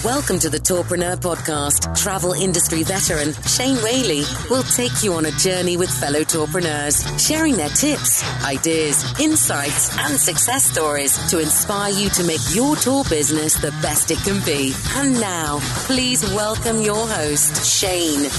Welcome to the Tourpreneur Podcast. Travel industry veteran Shane Whaley will take you on a journey with fellow tourpreneurs, sharing their tips, ideas, insights, and success stories to inspire you to make your tour business the best it can be. And now, please welcome your host, Shane.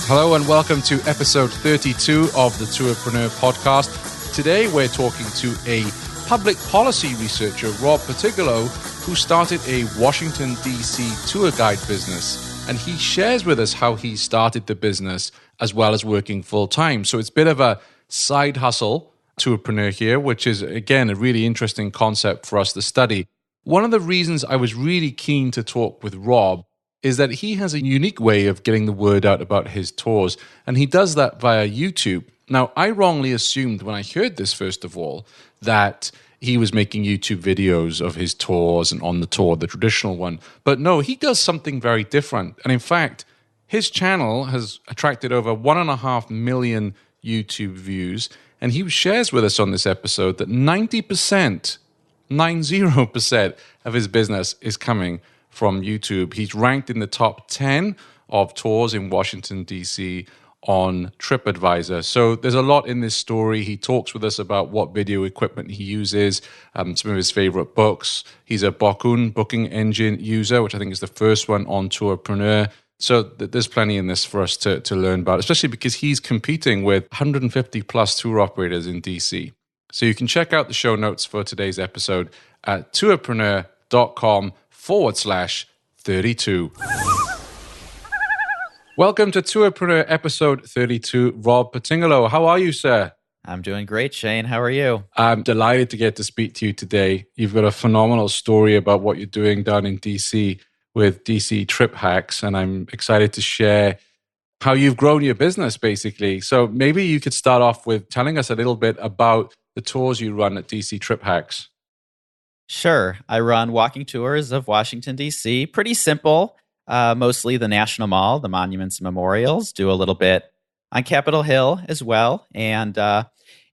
Hello and welcome to episode 32 of the Tourpreneur Podcast. Today we're talking to a public policy researcher, Rob Patigolo, who started a Washington, DC tour guide business. And he shares with us how he started the business as well as working full-time. So it's a bit of a side hustle tourpreneur here, which is, again, a really interesting concept for us to study. One of the reasons I was really keen to talk with Rob is that he has a unique way of getting the word out about his tours, and he does that via YouTube. Now, I wrongly assumed when I heard this, first of all, that he was making YouTube videos of his tours and on the tour, the traditional one. But no, he does something very different. And in fact, his channel has attracted over 1.5 million YouTube views. And he shares with us on this episode that 90% of his business is coming from YouTube. He's ranked in the top 10 of tours in Washington, DC on TripAdvisor. So there's a lot in this story. He talks with us about what video equipment he uses, some of his favorite books. He's a Bokun booking engine user, which I think is the first one on Tourpreneur. So there's plenty in this for us to learn about, especially because he's competing with 150 plus tour operators in DC. So you can check out the show notes for today's episode at tourpreneur.com/32. Welcome to Tourpreneur episode 32. Rob Patigolo, how are you, sir? I'm doing great, Shane. How are you? I'm delighted to get to speak to you today. You've got a phenomenal story about what you're doing down in DC with DC TripHacks, and I'm excited to share how you've grown your business, basically. So maybe you could start off with telling us a little bit about the tours you run at DC TripHacks. Sure. I run walking tours of Washington, D.C. Pretty simple. Mostly the National Mall, the monuments and memorials. Do a little bit on Capitol Hill as well. And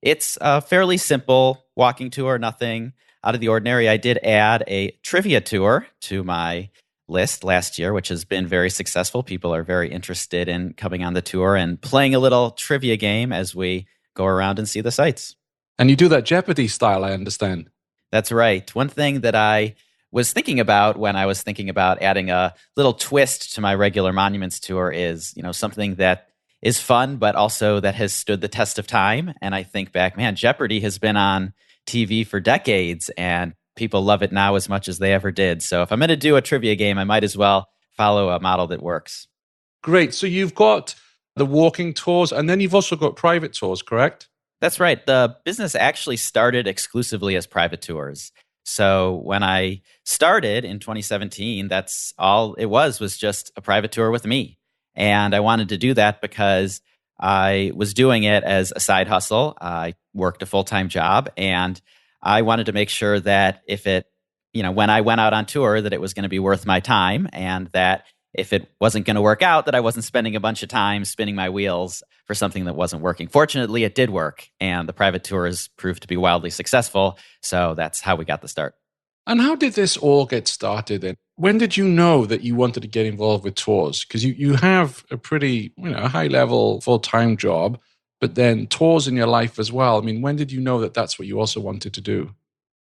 it's a fairly simple walking tour, nothing out of the ordinary. I did add a trivia tour to my list last year, which has been very successful. People are very interested in coming on the tour and playing a little trivia game as we go around and see the sights. And you do that Jeopardy style, I understand. That's right. One thing that I was thinking about when I was thinking about adding a little twist to my regular monuments tour is, something that is fun, but also that has stood the test of time. And I think back, man, Jeopardy has been on TV for decades and people love it now as much as they ever did. So if I'm going to do a trivia game, I might as well follow a model that works. Great. So you've got the walking tours and then you've also got private tours, correct? That's right. The business actually started exclusively as private tours. So when I started in 2017, that's all it was just a private tour with me. And I wanted to do that because I was doing it as a side hustle. I worked a full-time job and I wanted to make sure that when I went out on tour, that it was going to be worth my time and that if it wasn't going to work out, that I wasn't spending a bunch of time spinning my wheels for something that wasn't working. Fortunately, it did work, and the private tours proved to be wildly successful, so that's how we got the start. And how did this all get started? And when did you know that you wanted to get involved with tours? Because you have a pretty high-level full-time job, but then tours in your life as well. I mean, when did you know that that's what you also wanted to do?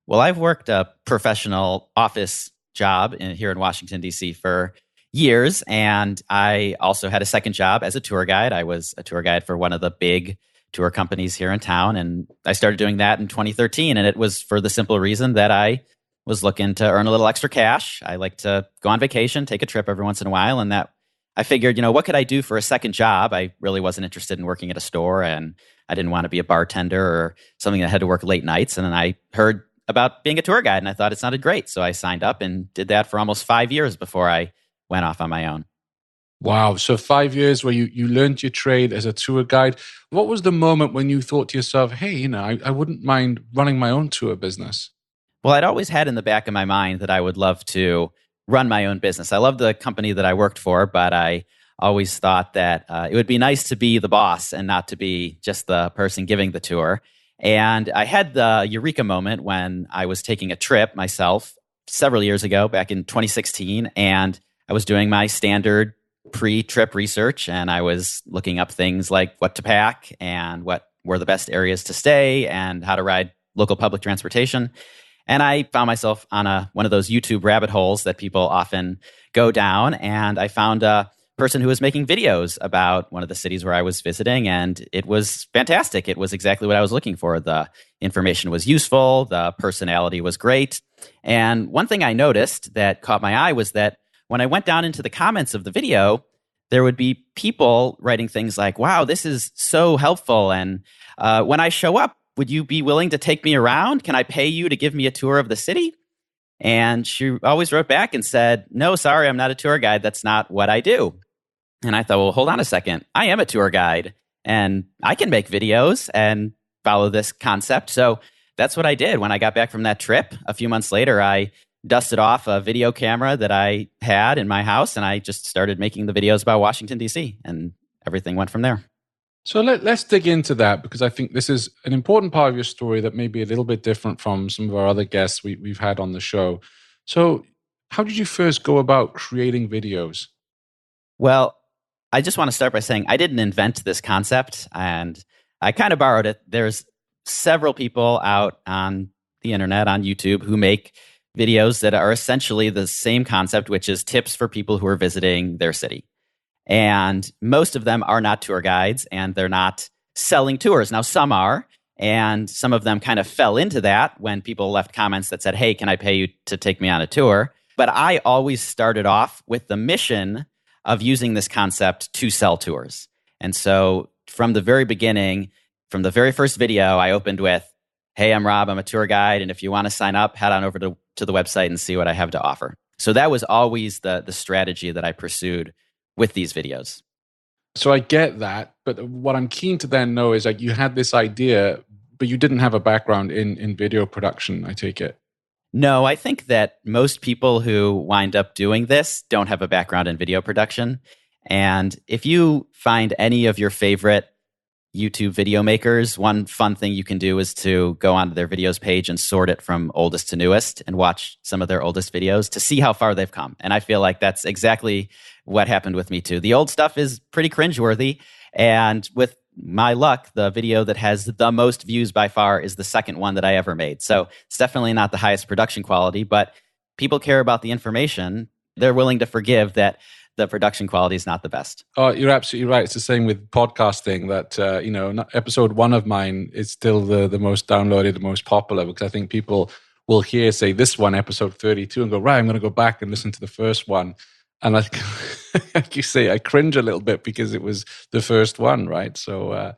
Well, I've worked a professional office job here in Washington, D.C. for years. And I also had a second job as a tour guide. I was a tour guide for one of the big tour companies here in town. And I started doing that in 2013. And it was for the simple reason that I was looking to earn a little extra cash. I like to go on vacation, take a trip every once in a while. And that I figured, what could I do for a second job? I really wasn't interested in working at a store and I didn't want to be a bartender or something that had to work late nights. And then I heard about being a tour guide and I thought it sounded great. So I signed up and did that for almost 5 years before I went off on my own. Wow. So 5 years where you learned your trade as a tour guide. What was the moment when you thought to yourself, hey, I wouldn't mind running my own tour business? Well, I'd always had in the back of my mind that I would love to run my own business. I loved the company that I worked for, but I always thought that it would be nice to be the boss and not to be just the person giving the tour. And I had the eureka moment when I was taking a trip myself several years ago, back in 2016, and I was doing my standard pre-trip research, and I was looking up things like what to pack and what were the best areas to stay and how to ride local public transportation. And I found myself on one of those YouTube rabbit holes that people often go down, and I found a person who was making videos about one of the cities where I was visiting, and it was fantastic. It was exactly what I was looking for. The information was useful, the personality was great. And one thing I noticed that caught my eye was that when I went down into the comments of the video, there would be people writing things like, wow, this is so helpful. And when I show up, would you be willing to take me around? Can I pay you to give me a tour of the city? And she always wrote back and said, no, sorry, I'm not a tour guide. That's not what I do. And I thought, well, hold on a second. I am a tour guide and I can make videos and follow this concept. So that's what I did. When I got back from that trip, a few months later, I dusted off a video camera that I had in my house, and I just started making the videos about Washington, D.C., and everything went from there. So let's dig into that, because I think this is an important part of your story that may be a little bit different from some of our other guests we've had on the show. So how did you first go about creating videos? Well, I just want to start by saying I didn't invent this concept, and I kind of borrowed it. There's several people out on the internet, on YouTube, who make videos that are essentially the same concept, which is tips for people who are visiting their city. And most of them are not tour guides, and they're not selling tours. Now, some are, and some of them kind of fell into that when people left comments that said, hey, can I pay you to take me on a tour? But I always started off with the mission of using this concept to sell tours. And so from the very beginning, from the very first video, I opened with, hey, I'm Rob, I'm a tour guide, and if you want to sign up, head on over to the website and see what I have to offer. So that was always the strategy that I pursued with these videos. So I get that, but what I'm keen to then know is like you had this idea, but you didn't have a background in video production, I take it. No, I think that most people who wind up doing this don't have a background in video production. And if you find any of your favorite YouTube video makers, one fun thing you can do is to go onto their videos page and sort it from oldest to newest and watch some of their oldest videos to see how far they've come. And I feel like that's exactly what happened with me too. The old stuff is pretty cringeworthy. And with my luck, the video that has the most views by far is the second one that I ever made. So it's definitely not the highest production quality, but people care about the information. They're willing to forgive that the production quality is not the best. Oh, you're absolutely right. It's the same with podcasting that, episode 1 of mine is still the most downloaded, the most popular, because I think people will hear, say, this one, episode 32, and go, right, I'm going to go back and listen to the first one. And like you say, I cringe a little bit because it was the first one, right? So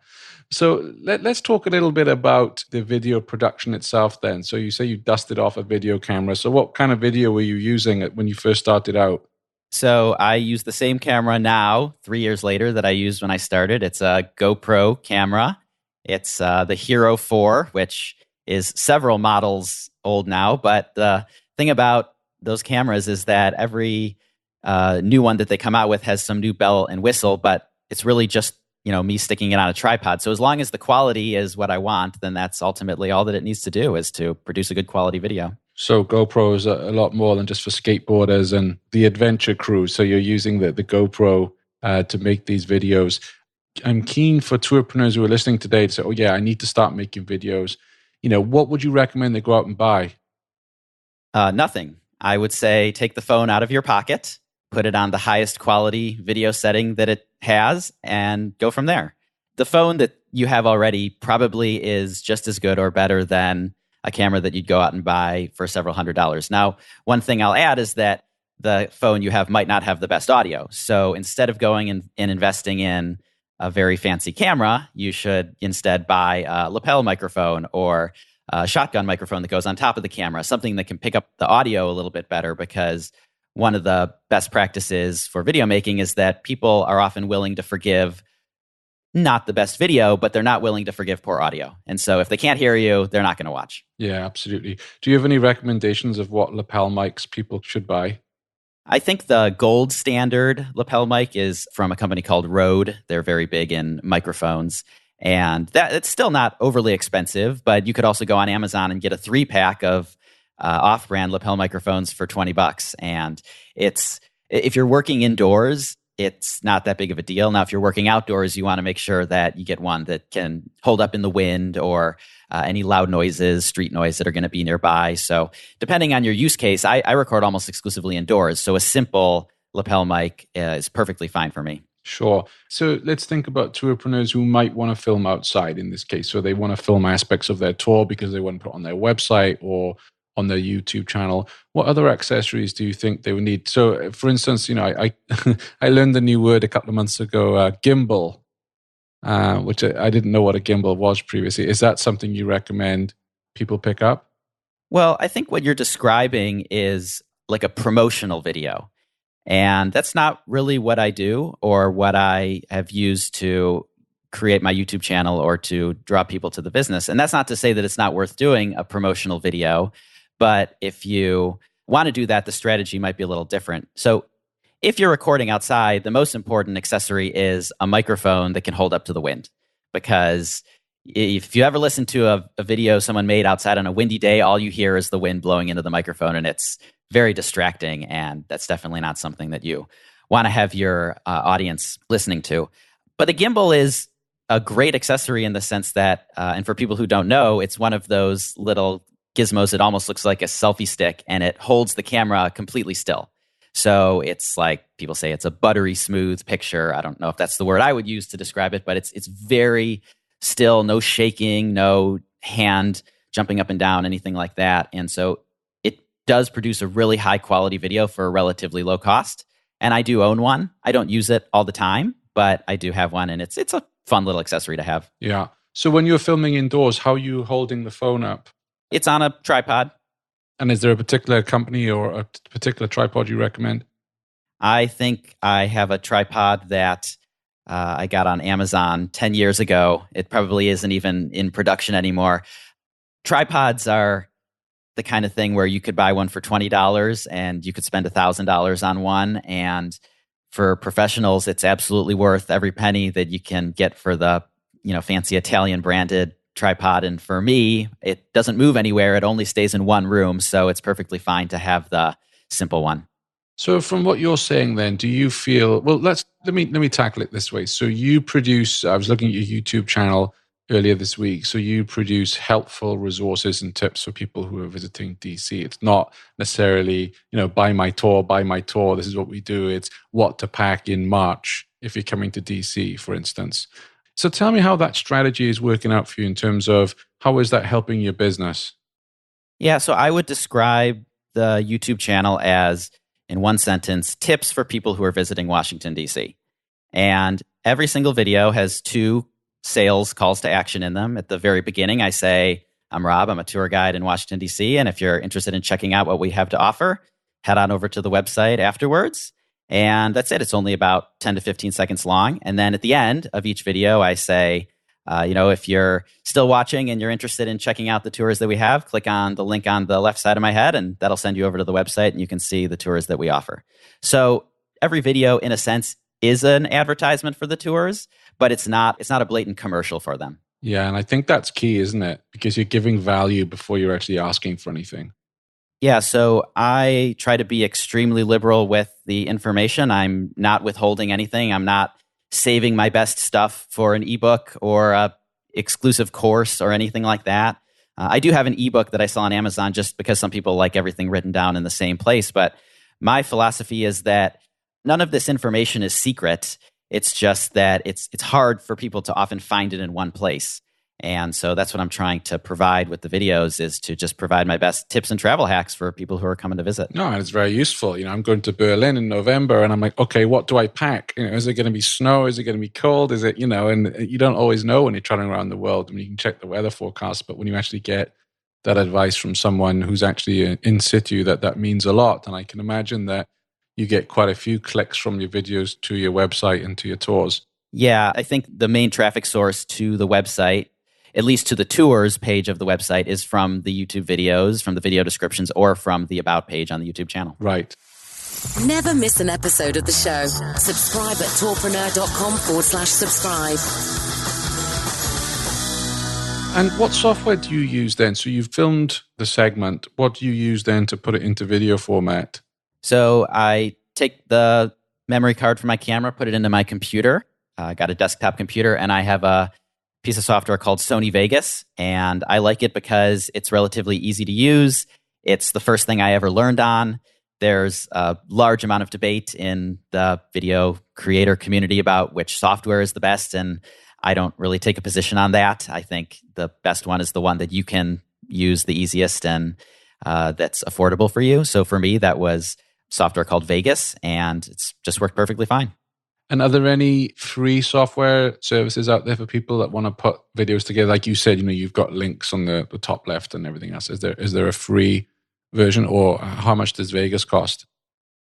let's talk a little bit about the video production itself then. So you say you dusted off a video camera. So what kind of video were you using when you first started out? So I use the same camera now, 3 years later, that I used when I started. It's a GoPro camera. It's the Hero 4, which is several models old now. But the thing about those cameras is that every new one that they come out with has some new bell and whistle, but it's really just me sticking it on a tripod. So as long as the quality is what I want, then that's ultimately all that it needs to do, is to produce a good quality video. So GoPro is a lot more than just for skateboarders and the adventure crew. So you're using the GoPro to make these videos. I'm keen for tourpreneurs who are listening today to say, oh yeah, I need to start making videos. What would you recommend they go out and buy? Nothing. I would say take the phone out of your pocket, put it on the highest quality video setting that it has, and go from there. The phone that you have already probably is just as good or better than a camera that you'd go out and buy for several $100s. Now, one thing I'll add is that the phone you have might not have the best audio. So instead of going and investing in a very fancy camera, you should instead buy a lapel microphone or a shotgun microphone that goes on top of the camera, something that can pick up the audio a little bit better, because one of the best practices for video making is that people are often willing to forgive not the best video, but they're not willing to forgive poor audio. And so if they can't hear you, they're not going to watch. Yeah, absolutely. Do you have any recommendations of what lapel mics people should buy? I think the gold standard lapel mic is from a company called Rode. They're very big in microphones. And it's still not overly expensive, but you could also go on Amazon and get a 3-pack of off-brand lapel microphones for $20. And if you're working indoors, it's not that big of a deal. Now, if you're working outdoors, you want to make sure that you get one that can hold up in the wind or any loud noises, street noise that are going to be nearby. So depending on your use case, I record almost exclusively indoors. So a simple lapel mic is perfectly fine for me. Sure. So let's think about tourpreneurs who might want to film outside in this case. So they want to film aspects of their tour because they want to put on their website or on their YouTube channel. What other accessories do you think they would need? So for instance, I I learned a new word a couple of months ago, gimbal, which I didn't know what a gimbal was previously. Is that something you recommend people pick up? Well, I think what you're describing is like a promotional video. And that's not really what I do or what I have used to create my YouTube channel or to draw people to the business. And that's not to say that it's not worth doing a promotional video. But if you want to do that, the strategy might be a little different. So if you're recording outside, the most important accessory is a microphone that can hold up to the wind. Because if you ever listen to a video someone made outside on a windy day, all you hear is the wind blowing into the microphone, and it's very distracting, and that's definitely not something that you want to have your audience listening to. But the gimbal is a great accessory in the sense that, and for people who don't know, it's one of those little gizmos. It almost looks like a selfie stick, and it holds the camera completely still. So it's like people say it's a buttery smooth picture. I don't know if that's the word I would use to describe it, but it's very still, no shaking, no hand jumping up and down, anything like that. And so it does produce a really high quality video for a relatively low cost. And I do own one. I don't use it all the time, but I do have one, and it's a fun little accessory to have. Yeah. So when you're filming indoors, how are you holding the phone up? It's on a tripod. And is there a particular company or a particular tripod you recommend? I think I have a tripod that I got on Amazon 10 years ago. It probably isn't even in production anymore. Tripods are the kind of thing where you could buy one for $20 and you could spend $1,000 on one. And for professionals, it's absolutely worth every penny that you can get for the fancy Italian branded tripod. And for me, it doesn't move anywhere. It only stays in one room. So it's perfectly fine to have the simple one. So from what you're saying then, do you feel, well, let me tackle it this way. So you produce, I was looking at your YouTube channel earlier this week. So you produce helpful resources and tips for people who are visiting DC. It's not necessarily, buy my tour, this is what we do. It's what to pack in March if you're coming to DC, for instance. So tell me how that strategy is working out for you in terms of how is that helping your business? Yeah, so I would describe the YouTube channel as, in one sentence, tips for people who are visiting Washington, D.C. And every single video has 2 sales calls to action in them. At the very beginning, I say, I'm Rob, I'm a tour guide in Washington, D.C. And if you're interested in checking out what we have to offer, head on over to the website afterwards. And that's it. It's only about 10 to 15 seconds long. And then at the end of each video, I say, if you're still watching and you're interested in checking out the tours that we have, click on the link on the left side of my head, and that'll send you over to the website, and you can see the tours that we offer. So every video, in a sense, is an advertisement for the tours, but it's not a blatant commercial for them. Yeah, and I think that's key, isn't it? Because you're giving value before you're actually asking for anything. Yeah, so I try to be extremely liberal with the information. I'm not withholding anything. I'm not saving my best stuff for an ebook or a exclusive course or anything like that. I do have an ebook that I sell on Amazon just because some people like everything written down in the same place. But my philosophy is that none of this information is secret. It's just that it's hard for people to often find it in one place. And so that's what I'm trying to provide with the videos, is to just provide my best tips and travel hacks for people who are coming to visit. No, and it's very useful. I'm going to Berlin in November and I'm like, okay, what do I pack? Is it going to be snow? Is it going to be cold? Is it, and you don't always know when you're traveling around the world. I mean, you can check the weather forecast, but when you actually get that advice from someone who's actually in situ, that means a lot. And I can imagine that you get quite a few clicks from your videos to your website and to your tours. Yeah, I think the main traffic source to the website, at least to the tours page of the website, is from the YouTube videos, from the video descriptions, or from the About page on the YouTube channel. Right. Never miss an episode of the show. Subscribe at tourpreneur.com/subscribe. And what software do you use then? So you've filmed the segment. What do you use then to put it into video format? So I take the memory card from my camera, put it into my computer. I got a desktop computer, and I have a piece of software called Sony Vegas. And I like it because it's relatively easy to use. It's the first thing I ever learned on. There's a large amount of debate in the video creator community about which software is the best, and I don't really take a position on that. I think the best one is the one that you can use the easiest and that's affordable for you. So for me, that was software called Vegas, and it's just worked perfectly fine. And are there any free software services out there for people that want to put videos together? Like you said, you've got links on the top left and everything else. Is there a free version, or how much does Vegas cost?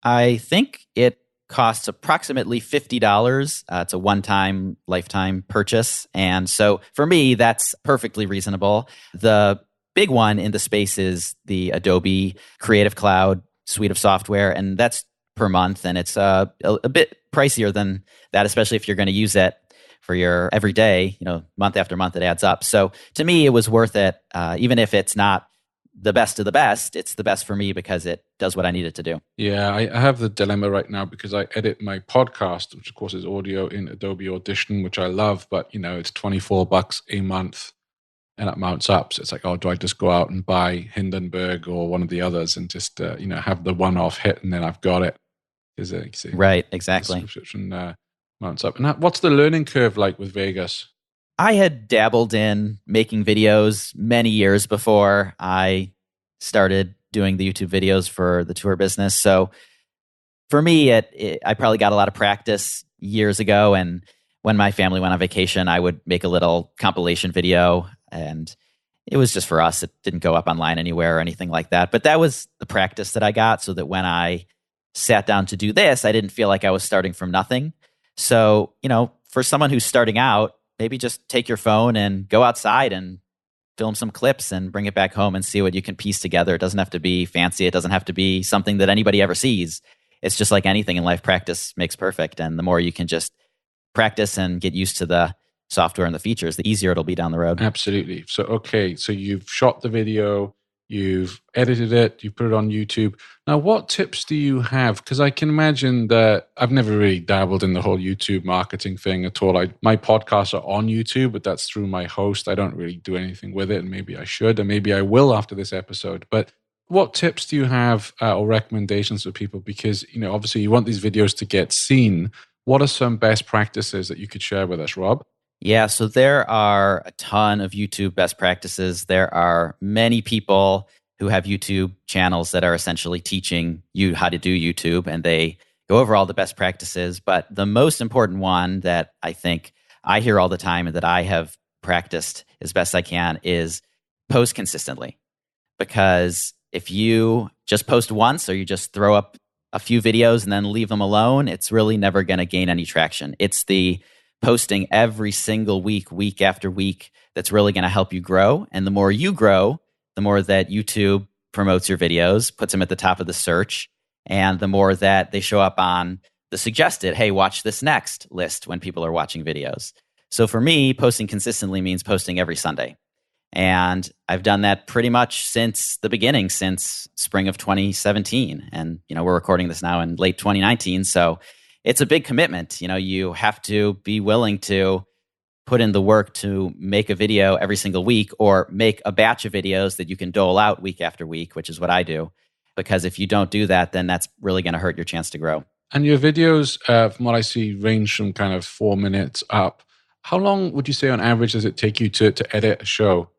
I think it costs approximately $50. It's a one-time, lifetime purchase. And so for me, that's perfectly reasonable. The big one in the space is the Adobe Creative Cloud suite of software, and that's per month. And it's a bit pricier than that, especially if you're going to use it for your everyday, month after month, it adds up. So to me, it was worth it. Even if it's not the best of the best, it's the best for me because it does what I need it to do. Yeah, I have the dilemma right now because I edit my podcast, which of course is audio in Adobe Audition, which I love, but it's $24 a month and it mounts up. So it's like, oh, do I just go out and buy Hindenburg or one of the others and just, have the one-off hit and then I've got it? Right, exactly. The subscription mounts up. And what's the learning curve like with Vegas? I had dabbled in making videos many years before I started doing the YouTube videos for the tour business. So for me, I probably got a lot of practice years ago. And when my family went on vacation, I would make a little compilation video. And it was just for us. It didn't go up online anywhere or anything like that. But that was the practice that I got so that when I sat down to do this, I didn't feel like I was starting from nothing. So, for someone who's starting out, maybe just take your phone and go outside and film some clips and bring it back home and see what you can piece together. It doesn't have to be fancy. It doesn't have to be something that anybody ever sees. It's just like anything in life, practice makes perfect. And the more you can just practice and get used to the software and the features, the easier it'll be down the road. Absolutely. So you've shot the video, you've edited it, you put it on YouTube. Now, what tips do you have? Because I can imagine that I've never really dabbled in the whole YouTube marketing thing at all. My podcasts are on YouTube, but that's through my host. I don't really do anything with it, and maybe I should, and maybe I will after this episode. But what tips do you have or recommendations for people? Because, obviously you want these videos to get seen. What are some best practices that you could share with us, Rob? Yeah, so there are a ton of YouTube best practices. There are many people who have YouTube channels that are essentially teaching you how to do YouTube, and they go over all the best practices. But the most important one that I think I hear all the time and that I have practiced as best I can is post consistently. Because if you just post once or you just throw up a few videos and then leave them alone, it's really never going to gain any traction. It's the posting every single week, week after week, that's really going to help you grow. And the more you grow, the more that YouTube promotes your videos, puts them at the top of the search, and the more that they show up on the suggested, hey, watch this next list when people are watching videos. So for me, posting consistently means posting every Sunday. And I've done that pretty much since the beginning, since spring of 2017. And, we're recording this now in late 2019. So it's a big commitment. You have to be willing to put in the work to make a video every single week, or make a batch of videos that you can dole out week after week, which is what I do. Because if you don't do that, then that's really going to hurt your chance to grow. And your videos, from what I see, range from kind of 4 minutes up. How long would you say on average does it take you to edit a show?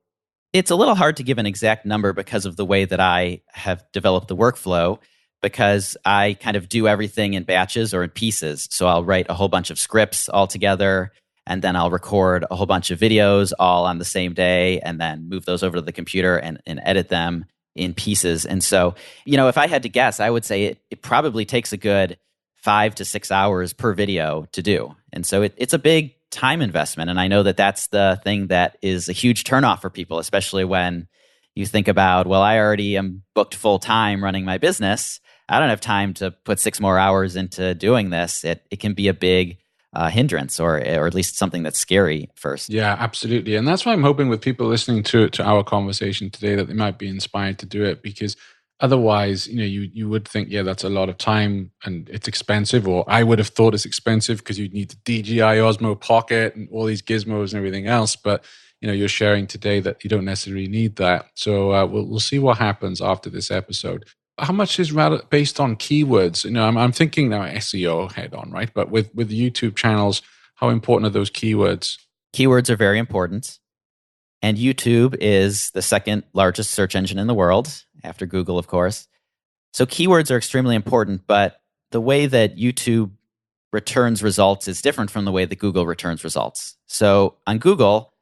It's a little hard to give an exact number because of the way that I have developed the workflow, because I kind of do everything in batches or in pieces. So I'll write a whole bunch of scripts all together, and then I'll record a whole bunch of videos all on the same day, and then move those over to the computer and edit them in pieces. And so, if I had to guess, I would say it probably takes a good 5 to 6 hours per video to do. And so it's a big time investment. And I know that that's the thing that is a huge turnoff for people, especially when you think about, well, I already am booked full time running my business. I don't have time to put 6 more hours into doing this. It can be a big hindrance or at least something that's scary first. Yeah, absolutely. And that's why I'm hoping with people listening to our conversation today that they might be inspired to do it, because otherwise, you would think, yeah, that's a lot of time and it's expensive, or I would have thought it's expensive because you'd need the DJI Osmo Pocket and all these gizmos and everything else. But, you're sharing today that you don't necessarily need that. So we'll see what happens after this episode. How much is based on keywords? I'm thinking now SEO head on, right? But with YouTube channels, how important are those keywords? Keywords are very important. And YouTube is the second largest search engine in the world, after Google, of course. So keywords are extremely important, but the way that YouTube returns results is different from the way that Google returns results. So on Google,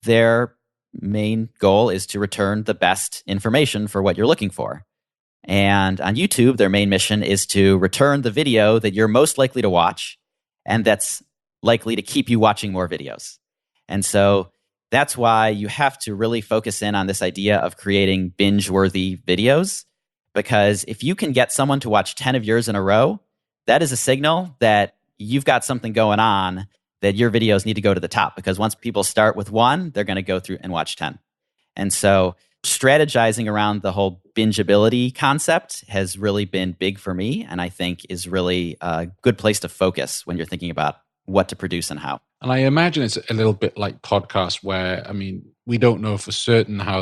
their main goal is to return the best information for what you're looking for. And on YouTube, their main mission is to return the video that you're most likely to watch and that's likely to keep you watching more videos. And so that's why you have to really focus in on this idea of creating binge-worthy videos, because if you can get someone to watch 10 of yours in a row, that is a signal that you've got something going on, that your videos need to go to the top, because once people start with one, they're going to go through and watch 10. And so strategizing around the whole bingeability concept has really been big for me, and I think is really a good place to focus when you're thinking about what to produce and how. And I imagine it's a little bit like podcasts where, we don't know for certain how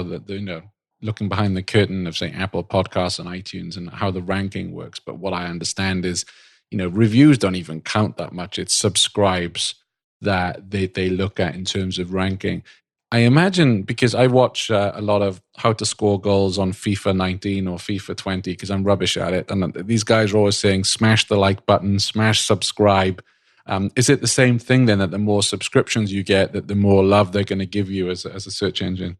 looking behind the curtain of, say, Apple Podcasts and iTunes and how the ranking works. But what I understand is, reviews don't even count that much. It's subscribes that they look at in terms of ranking. I imagine, because I watch a lot of how to score goals on FIFA 19 or FIFA 20, because I'm rubbish at it. And these guys are always saying, smash the like button, smash subscribe. Is it the same thing then, that the more subscriptions you get, that the more love they're going to give you as a search engine?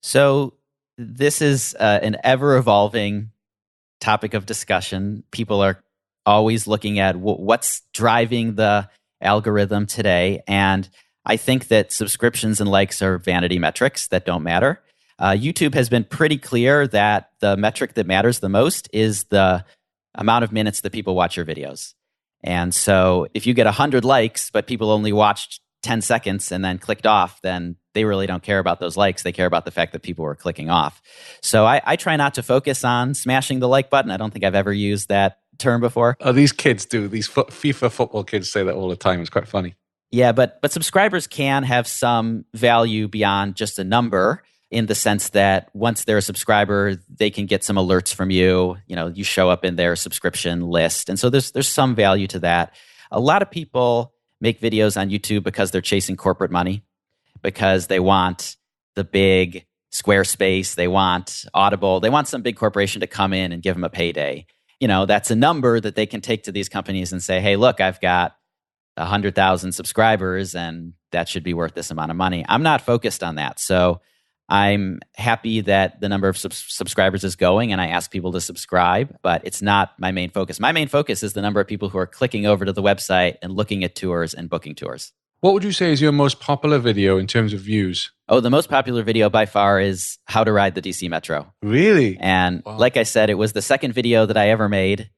So this is an ever-evolving topic of discussion. People are always looking at what's driving the algorithm today. And I think that subscriptions and likes are vanity metrics that don't matter. YouTube has been pretty clear that the metric that matters the most is the amount of minutes that people watch your videos. And so if you get 100 likes, but people only watched 10 seconds and then clicked off, then they really don't care about those likes. They care about the fact that people were clicking off. So I try not to focus on smashing the like button. I don't think I've ever used that term before. Oh, these kids do. These FIFA football kids say that all the time. It's quite funny. Yeah, but subscribers can have some value beyond just a number, in the sense that once they're a subscriber, they can get some alerts from you. You show up in their subscription list. And so there's some value to that. A lot of people make videos on YouTube because they're chasing corporate money, because they want the big Squarespace, they want Audible, they want some big corporation to come in and give them a payday. That's a number that they can take to these companies and say, hey, look, I've got 100,000 subscribers and that should be worth this amount of money. I'm not focused on that. So I'm happy that the number of subscribers is going, and I ask people to subscribe, but it's not my main focus. My main focus is the number of people who are clicking over to the website and looking at tours and booking tours. What would you say is your most popular video in terms of views? Oh, the most popular video by far is how to ride the DC Metro. Really? And Like I said, it was the second video that I ever made.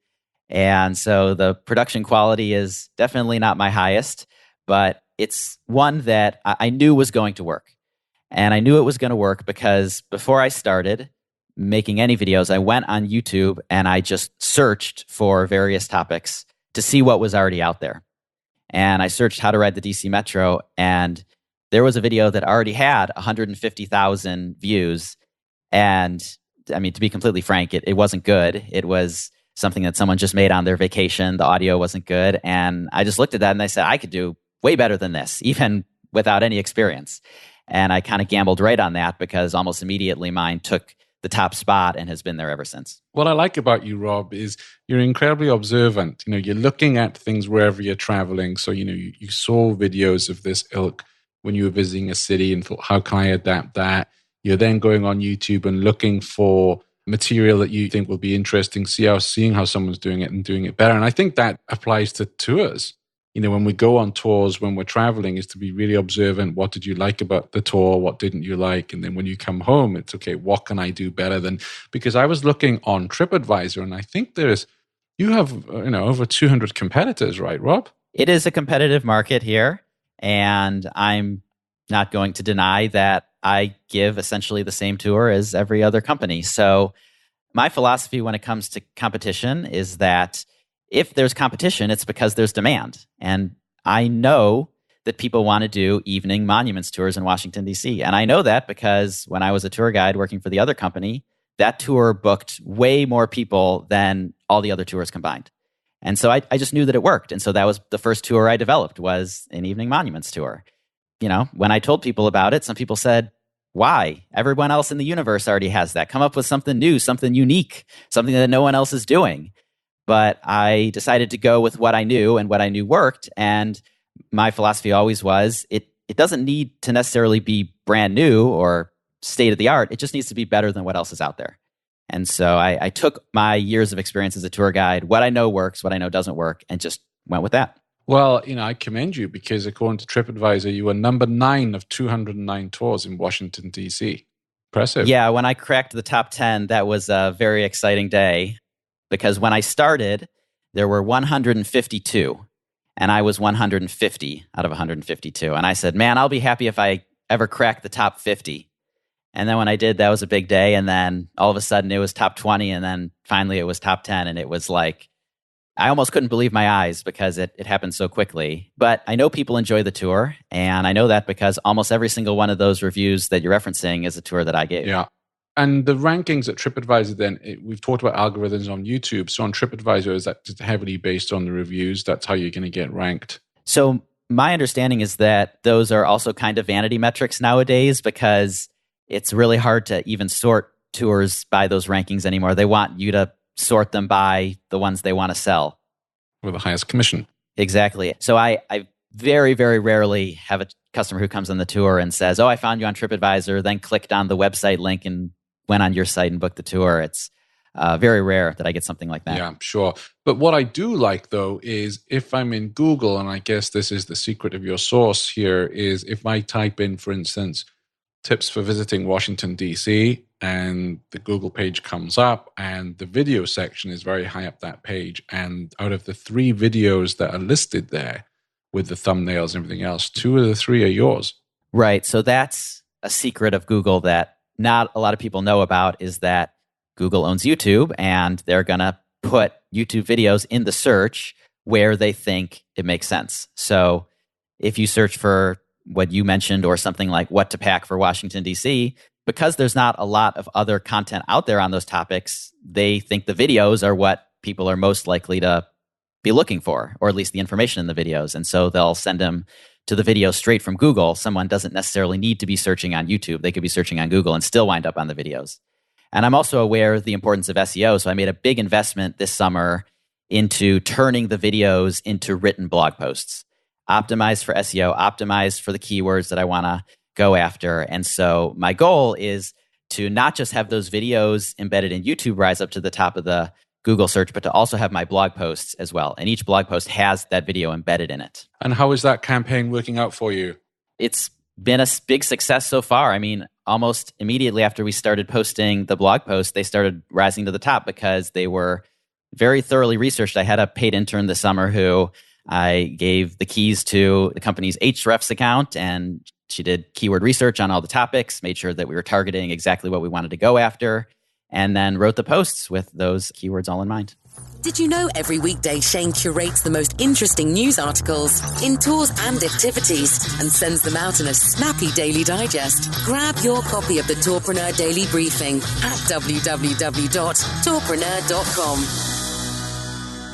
And so the production quality is definitely not my highest, but it's one that I knew was going to work. And I knew it was going to work because before I started making any videos, I went on YouTube and I just searched for various topics to see what was already out there. And I searched how to ride the DC Metro, and there was a video that already had 150,000 views. And to be completely frank, it wasn't good. It was something that someone just made on their vacation. The audio wasn't good. And I just looked at that and I said, I could do way better than this, even without any experience. And I kind of gambled right on that because almost immediately mine took the top spot and has been there ever since. What I like about you, Rob, is you're incredibly observant. You're looking at things wherever you're traveling. So, you saw videos of this ilk when you were visiting a city and thought, how can I adapt that? You're then going on YouTube and looking for material that you think will be interesting, seeing how someone's doing it and doing it better. And I think that applies to tours. When we go on tours, when we're traveling, is to be really observant. What did you like about the tour? What didn't you like? And then when you come home, it's okay, what can I do better than? Because I was looking on TripAdvisor and I think you have over 200 competitors, right, Rob? It is a competitive market here, and I'm not going to deny that I give essentially the same tour as every other company. So my philosophy when it comes to competition is that if there's competition, it's because there's demand. And I know that people want to do evening monuments tours in Washington, D.C. And I know that because when I was a tour guide working for the other company, that tour booked way more people than all the other tours combined. And so I just knew that it worked. And so that was the first tour I developed, was an evening monuments tour. You know, when I told people about it, some people said, why? Everyone else in the universe already has that. Come up with something new, something unique, something that no one else is doing. But I decided to go with what I knew, and what I knew worked. And my philosophy always was, it doesn't need to necessarily be brand new or state of the art. It just needs to be better than what else is out there. And so I took my years of experience as a tour guide, what I know works, what I know doesn't work, and just went with that. Well, I commend you, because according to TripAdvisor, you were number 9 of 209 tours in Washington, D.C. Impressive. Yeah, when I cracked the top 10, that was a very exciting day, because when I started, there were 152, and I was 150 out of 152. And I said, man, I'll be happy if I ever crack the top 50. And then when I did, that was a big day. And then all of a sudden it was top 20. And then finally it was top 10. And it was like, I almost couldn't believe my eyes, because it happened so quickly. But I know people enjoy the tour. And I know that because almost every single one of those reviews that you're referencing is a tour that I gave. Yeah. And the rankings at TripAdvisor, then, we've talked about algorithms on YouTube. So on TripAdvisor, is that just heavily based on the reviews? That's how you're going to get ranked? So my understanding is that those are also kind of vanity metrics nowadays, because it's really hard to even sort tours by those rankings anymore. They want you to sort them by the ones they want to sell. With the highest commission. Exactly. So I very, very rarely have a customer who comes on the tour and says, oh, I found you on TripAdvisor, then clicked on the website link and went on your site and booked the tour. It's very rare that I get something like that. Yeah, sure. But what I do like, though, is if I'm in Google, and I guess this is the secret of your sauce here, is if I type in, for instance, tips for visiting Washington, D.C., and the Google page comes up, and the video section is very high up that page. And out of the 3 videos that are listed there with the thumbnails and everything else, 2 of the 3 are yours. Right. So that's a secret of Google that not a lot of people know about, is that Google owns YouTube, and they're going to put YouTube videos in the search where they think it makes sense. So if you search for what you mentioned, or something like what to pack for Washington, D.C., because there's not a lot of other content out there on those topics, they think the videos are what people are most likely to be looking for, or at least the information in the videos. And so they'll send them to the video straight from Google. Someone doesn't necessarily need to be searching on YouTube. They could be searching on Google and still wind up on the videos. And I'm also aware of the importance of SEO. So I made a big investment this summer into turning the videos into written blog posts. Optimized for SEO, optimized for the keywords that I want to go after. And so my goal is to not just have those videos embedded in YouTube rise up to the top of the Google search, but to also have my blog posts as well. And each blog post has that video embedded in it. And how is that campaign working out for you? It's been a big success so far. I mean, almost immediately after we started posting the blog posts, they started rising to the top because they were very thoroughly researched. I had a paid intern this summer who I gave the keys to the company's Ahrefs account, and she did keyword research on all the topics, made sure that we were targeting exactly what we wanted to go after, and then wrote the posts with those keywords all in mind. Did you know every weekday Shane curates the most interesting news articles in tours and activities and sends them out in a snappy daily digest? Grab your copy of the Tourpreneur Daily Briefing at www.tourpreneur.com.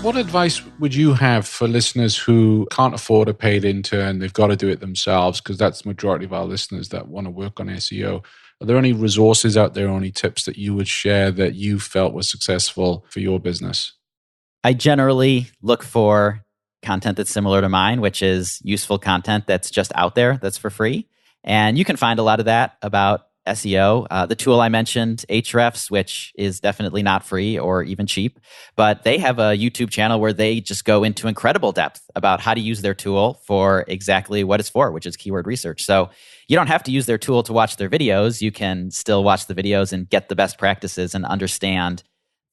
What advice would you have for listeners who can't afford a paid intern? They've got to do it themselves, because that's the majority of our listeners that want to work on SEO. Are there any resources out there or any tips that you would share that you felt were successful for your business? I generally look for content that's similar to mine, which is useful content that's just out there, that's for free. And you can find a lot of that about SEO. The tool I mentioned, Ahrefs, which is definitely not free or even cheap, but they have a YouTube channel where they just go into incredible depth about how to use their tool for exactly what it's for, which is keyword research. So you don't have to use their tool to watch their videos. You can still watch the videos and get the best practices and understand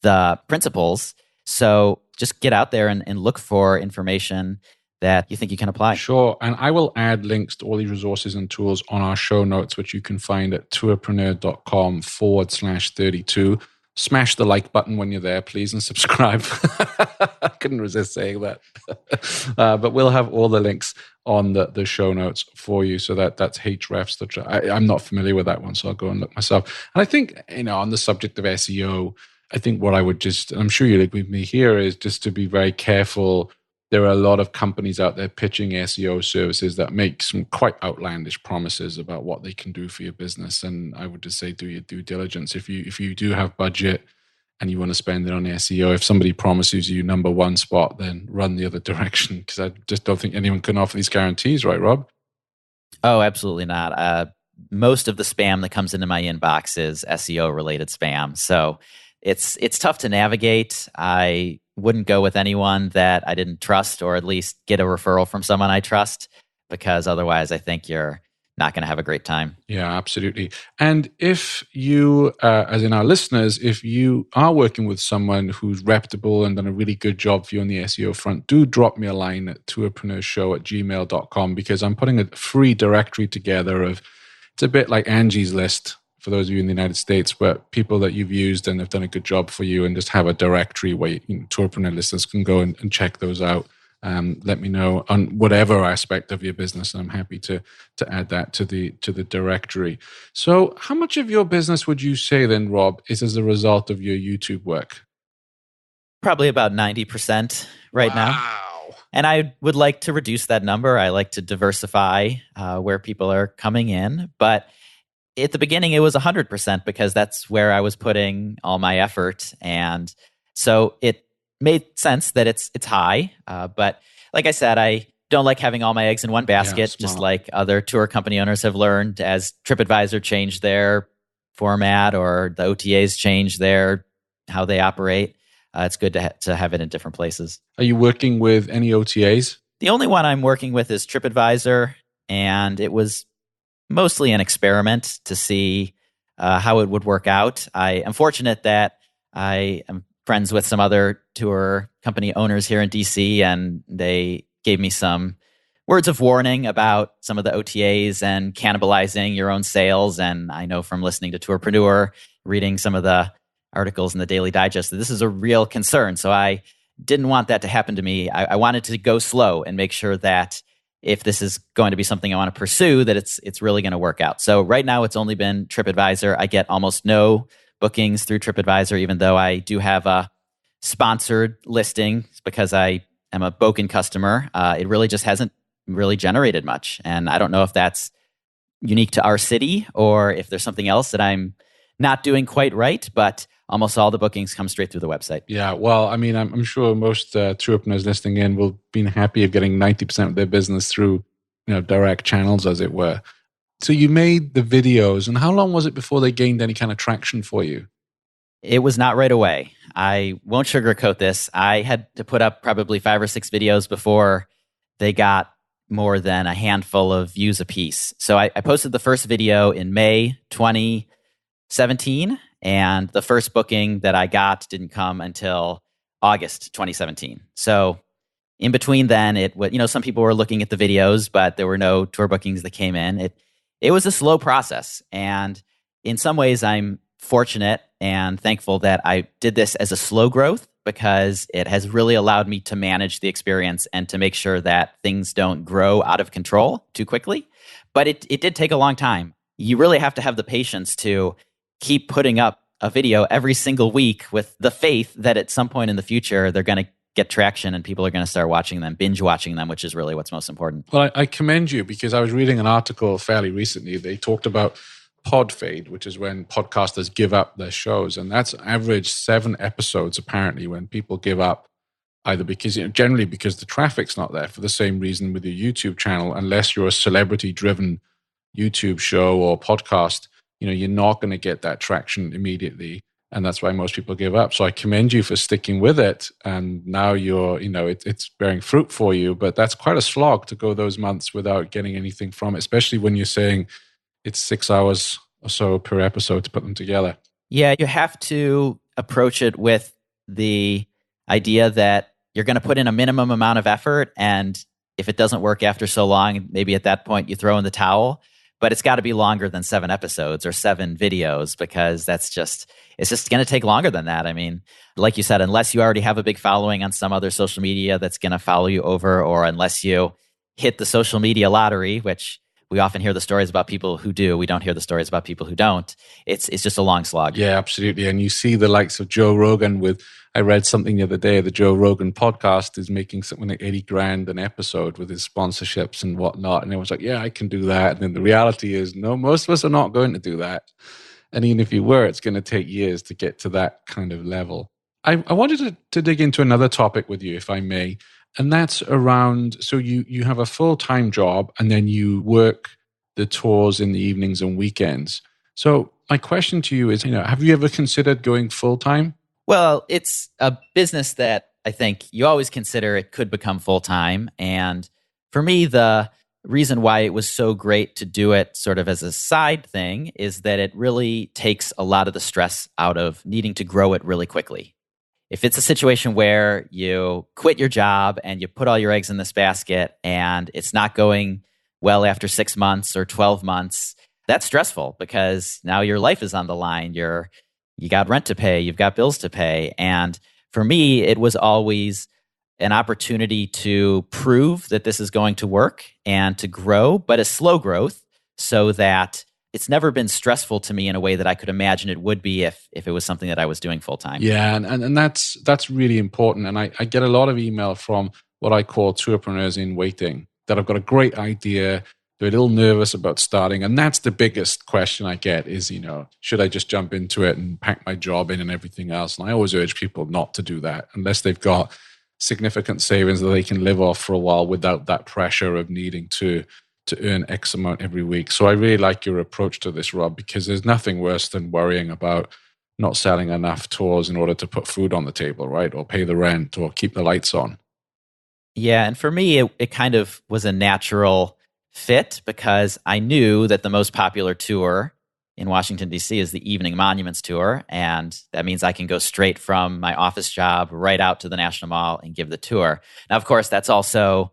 the principles. So just get out there and look for information that you think you can apply. Sure. And I will add links to all these resources and tools on our show notes, which you can find at tourpreneur.com/32. Smash the like button when you're there, please, and subscribe. I couldn't resist saying that. But we'll have all the links on the show notes for you. So that's Hrefs. I'm not familiar with that one, so I'll go and look myself. And I think, on the subject of SEO, I think what I would I'm sure you agree with me here, is just to be very careful. There are a lot of companies out there pitching SEO services that make some quite outlandish promises about what they can do for your business. And I would just say, do your due diligence. If you do have budget and you want to spend it on SEO, if somebody promises you number one spot, then run the other direction, because I just don't think anyone can offer these guarantees, right, Rob? Oh, absolutely not. Most of the spam that comes into my inbox is SEO related spam. So it's tough to navigate. I wouldn't go with anyone that I didn't trust, or at least get a referral from someone I trust, because otherwise I think you're not going to have a great time. Yeah, absolutely. And if you, as in our listeners, if you are working with someone who's reputable and done a really good job for you on the SEO front, do drop me a line at tourpreneurshow@gmail.com, because I'm putting a free directory together it's a bit like Angie's List, for those of you in the United States, where people that you've used and have done a good job for you, and just have a directory where Tourpreneur listeners can go and check those out. Let me know on whatever aspect of your business, and I'm happy to add that to the directory. So how much of your business would you say then, Rob, is as a result of your YouTube work? Probably about 90% right now. And I would like to reduce that number. I like to diversify where people are coming in. But at the beginning, it was 100%, because that's where I was putting all my effort. And so it made sense that it's high. But like I said, I don't like having all my eggs in one basket, just like other tour company owners have learned as TripAdvisor changed their format, or the OTAs changed how they operate. It's good to have it in different places. Are you working with any OTAs? The only one I'm working with is TripAdvisor, and it was mostly an experiment to see how it would work out. I am fortunate that I am friends with some other tour company owners here in DC, and they gave me some words of warning about some of the OTAs and cannibalizing your own sales. And I know from listening to Tourpreneur, reading some of the articles in the Daily Digest, that this is a real concern. So I didn't want that to happen to me. I wanted to go slow and make sure that if this is going to be something I want to pursue, that it's really going to work out. So right now it's only been TripAdvisor. I get almost no bookings through TripAdvisor, even though I do have a sponsored listing, because I am a Boken customer. It really just hasn't really generated much. And I don't know if that's unique to our city, or if there's something else that I'm not doing quite right, but almost all the bookings come straight through the website. Yeah, well, I mean, I'm sure most tour openers listening in will be happy of getting 90% of their business through, direct channels, as it were. So you made the videos, and how long was it before they gained any kind of traction for you? It was not right away. I won't sugarcoat this. I had to put up probably 5 or 6 videos before they got more than a handful of views apiece. So I posted the first video in May 2017, and the first booking that I got didn't come until August 2017. So in between then, some people were looking at the videos, but there were no tour bookings that came in. It was a slow process. And in some ways, I'm fortunate and thankful that I did this as a slow growth, because it has really allowed me to manage the experience and to make sure that things don't grow out of control too quickly. But it did take a long time. You really have to have the patience to keep putting up a video every single week with the faith that at some point in the future, they're going to get traction and people are going to start watching them, binge watching them, which is really what's most important. Well, I commend you, because I was reading an article fairly recently. They talked about pod fade, which is when podcasters give up their shows. And that's average 7 episodes, apparently, when people give up, either because, generally because the traffic's not there, for the same reason with your YouTube channel, unless you're a celebrity-driven YouTube show or podcast, you're not going to get that traction immediately. And that's why most people give up. So I commend you for sticking with it. And now it's bearing fruit for you. But that's quite a slog to go those months without getting anything from it, especially when you're saying it's 6 hours or so per episode to put them together. Yeah, you have to approach it with the idea that you're going to put in a minimum amount of effort. And if it doesn't work after so long, maybe at that point you throw in the towel. But it's got to be longer than 7 episodes or 7 videos, because it's just going to take longer than that. I mean, like you said, unless you already have a big following on some other social media that's going to follow you over, or unless you hit the social media lottery, which we often hear the stories about people who do. We don't hear the stories about people who don't. It's just a long slog. Yeah, absolutely. And you see the likes of Joe Rogan I read something the other day, the Joe Rogan podcast is making something like 80 grand an episode with his sponsorships and whatnot. And I was like, yeah, I can do that. And then the reality is, no, most of us are not going to do that. And even if you were, it's going to take years to get to that kind of level. I wanted to dig into another topic with you, if I may. And that's around, so you have a full-time job and then you work the tours in the evenings and weekends. So my question to you is, have you ever considered going full-time? Well, it's a business that I think you always consider it could become full-time. And for me, the reason why it was so great to do it sort of as a side thing is that it really takes a lot of the stress out of needing to grow it really quickly. If it's a situation where you quit your job and you put all your eggs in this basket and it's not going well after 6 months or 12 months, that's stressful because now your life is on the line. You got rent to pay, you've got bills to pay. And for me, it was always an opportunity to prove that this is going to work and to grow, but a slow growth, so that it's never been stressful to me in a way that I could imagine it would be if it was something that I was doing full time. Yeah, and that's really important. And I get a lot of email from what I call tourpreneurs in waiting, that have got a great idea. They're a little nervous about starting. And that's the biggest question I get is, should I just jump into it and pack my job in and everything else? And I always urge people not to do that unless they've got significant savings that they can live off for a while without that pressure of needing to earn X amount every week. So I really like your approach to this, Rob, because there's nothing worse than worrying about not selling enough tours in order to put food on the table, right? Or pay the rent or keep the lights on. Yeah. And for me, it kind of was a natural fit because I knew that the most popular tour in Washington, D.C. is the Evening Monuments Tour. And that means I can go straight from my office job right out to the National Mall and give the tour. Now, of course, that's also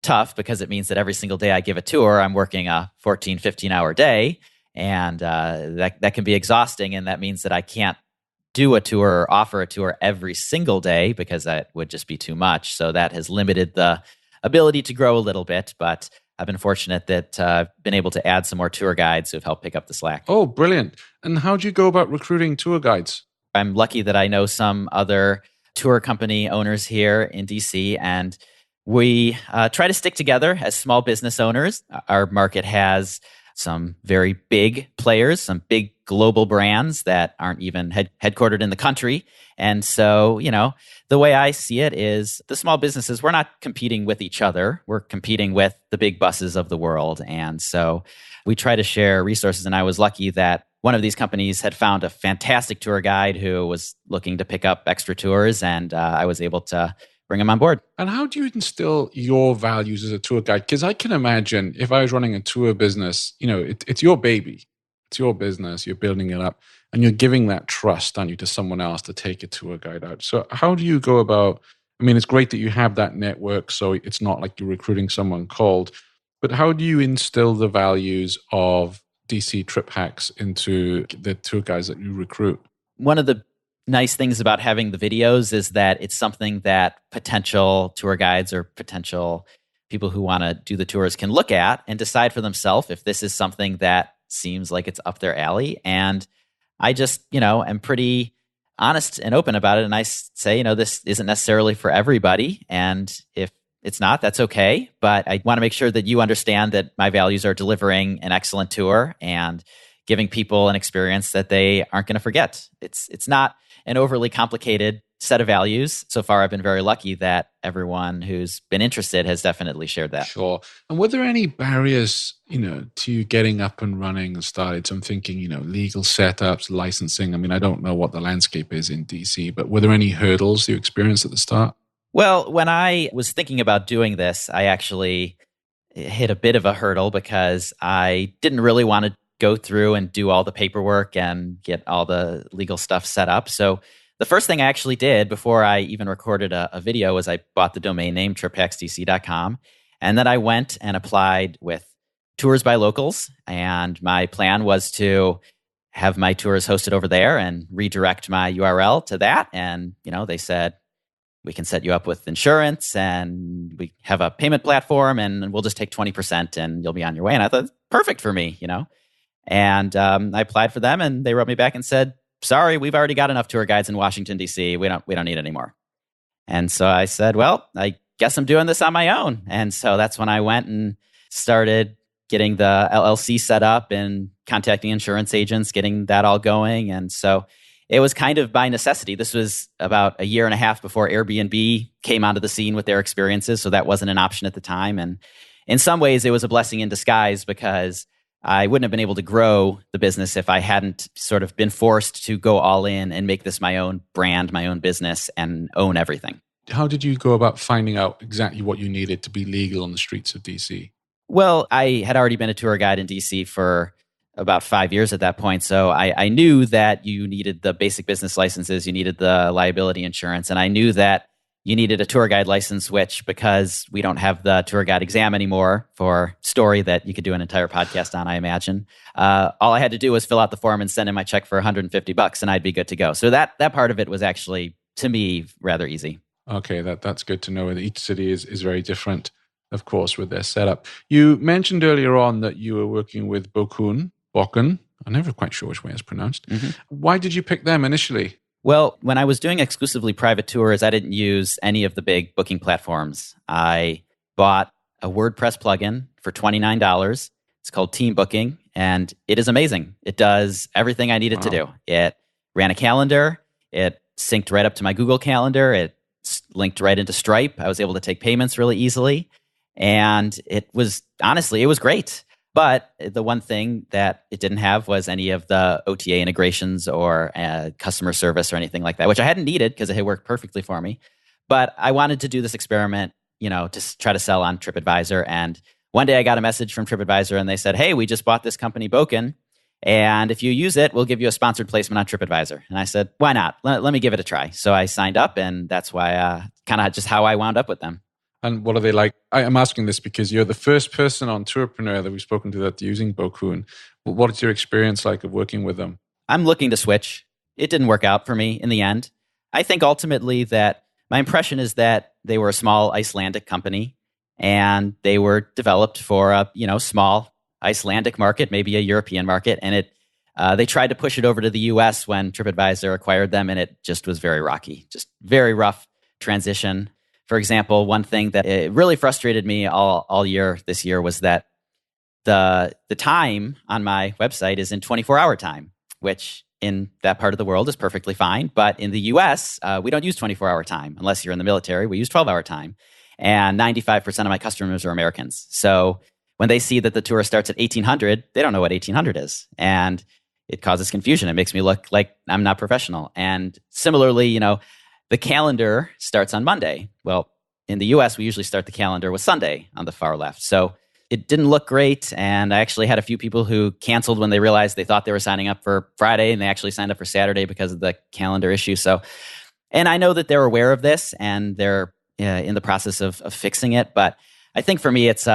tough because it means that every single day I give a tour, I'm working a 14, 15-hour day. And that can be exhausting. And that means that I can't do a tour or offer a tour every single day because that would just be too much. So that has limited the ability to grow a little bit. But I've been fortunate that I've been able to add some more tour guides who have helped pick up the slack. Oh, brilliant. And how do you go about recruiting tour guides? I'm lucky that I know some other tour company owners here in DC, and we try to stick together as small business owners. Our market has some very big players, some big global brands that aren't even headquartered in the country. And so, the way I see it is the small businesses, we're not competing with each other. We're competing with the big buses of the world. And so we try to share resources. And I was lucky that one of these companies had found a fantastic tour guide who was looking to pick up extra tours. And I was able to bring him on board. And how do you instill your values as a tour guide? Because I can imagine if I was running a tour business, it's your baby. It's your business. You're building it up. And you're giving that trust, aren't you, to someone else to take a tour guide out. So how do you go about, it's great that you have that network, so it's not like you're recruiting someone cold, but how do you instill the values of DC TripHacks into the tour guides that you recruit? One of the nice things about having the videos is that it's something that potential tour guides or potential people who want to do the tours can look at and decide for themselves if this is something that seems like it's up their alley. And I just, am pretty honest and open about it. And I say, this isn't necessarily for everybody. And if it's not, that's okay. But I want to make sure that you understand that my values are delivering an excellent tour and giving people an experience that they aren't going to forget. It's not an overly complicated set of values. So far, I've been very lucky that everyone who's been interested has definitely shared that. Sure. And were there any barriers, to you getting up and running and started? So I'm thinking, legal setups, licensing. I don't know what the landscape is in DC, but were there any hurdles you experienced at the start? Well, when I was thinking about doing this, I actually hit a bit of a hurdle because I didn't really want to go through and do all the paperwork and get all the legal stuff set up. So the first thing I actually did before I even recorded a video was I bought the domain name TripHacksDC.com. And then I went and applied with Tours by Locals. And my plan was to have my tours hosted over there and redirect my URL to that. And, they said, we can set you up with insurance and we have a payment platform and we'll just take 20% and you'll be on your way. And I thought, perfect for me, And I applied for them and they wrote me back and said, sorry, we've already got enough tour guides in Washington, D.C. We don't need any more. And so I said, well, I guess I'm doing this on my own. And so that's when I went and started getting the LLC set up and contacting insurance agents, getting that all going. And so it was kind of by necessity. This was about a year and a half before Airbnb came onto the scene with their experiences. So that wasn't an option at the time. And in some ways, it was a blessing in disguise because I wouldn't have been able to grow the business if I hadn't sort of been forced to go all in and make this my own brand, my own business, and own everything. How did you go about finding out exactly what you needed to be legal on the streets of DC? Well, I had already been a tour guide in DC for about 5 years at that point. So I knew that you needed the basic business licenses, you needed the liability insurance, and I knew that you needed a tour guide license, which because we don't have the tour guide exam anymore for Story that you could do an entire podcast on, I imagine. All I had to do was fill out the form and send in my check for $150 and I'd be good to go. So that part of it was actually, to me, rather easy. Okay, that's good to know. Each city is very different, of course, with their setup. You mentioned earlier on that you were working with Boken. I'm never quite sure which way it's pronounced. Mm-hmm. Why did you pick them initially? Well, when I was doing exclusively private tours, I didn't use any of the big booking platforms. I bought a WordPress plugin for $29. It's called Team Booking, and it is amazing. It does everything I needed to do. It ran a calendar. It synced right up to my Google Calendar. It linked right into Stripe. I was able to take payments really easily. And it was great. But the one thing that it didn't have was any of the OTA integrations or customer service or anything like that, which I hadn't needed because it had worked perfectly for me. But I wanted to do this experiment, to try to sell on TripAdvisor. And one day I got a message from TripAdvisor and they said, hey, we just bought this company, Boken. And if you use it, we'll give you a sponsored placement on TripAdvisor. And I said, why not? Let me give it a try. So I signed up, and that's why kind of just how I wound up with them. And what are they like? I'm asking this because you're the first person on Tourpreneur that we've spoken to that's using Boken. What's your experience like of working with them? I'm looking to switch. It didn't work out for me in the end. I think ultimately that my impression is that they were a small Icelandic company and they were developed for a small Icelandic market, maybe a European market. And they tried to push it over to the US when TripAdvisor acquired them, and it just was very rocky, just very rough transition. For example, one thing that it really frustrated me all year this year was that the time on my website is in 24-hour time, which in that part of the world is perfectly fine. But in the US, we don't use 24-hour time unless you're in the military. We use 12-hour time. And 95% of my customers are Americans. So when they see that the tour starts at 1800, they don't know what 1800 is. And it causes confusion. It makes me look like I'm not professional. And similarly, the calendar starts on Monday. Well, in the US, we usually start the calendar with Sunday on the far left. So it didn't look great. And I actually had a few people who canceled when they realized they thought they were signing up for Friday and they actually signed up for Saturday because of the calendar issue. So, and I know that they're aware of this and they're in the process of fixing it. But I think for me, it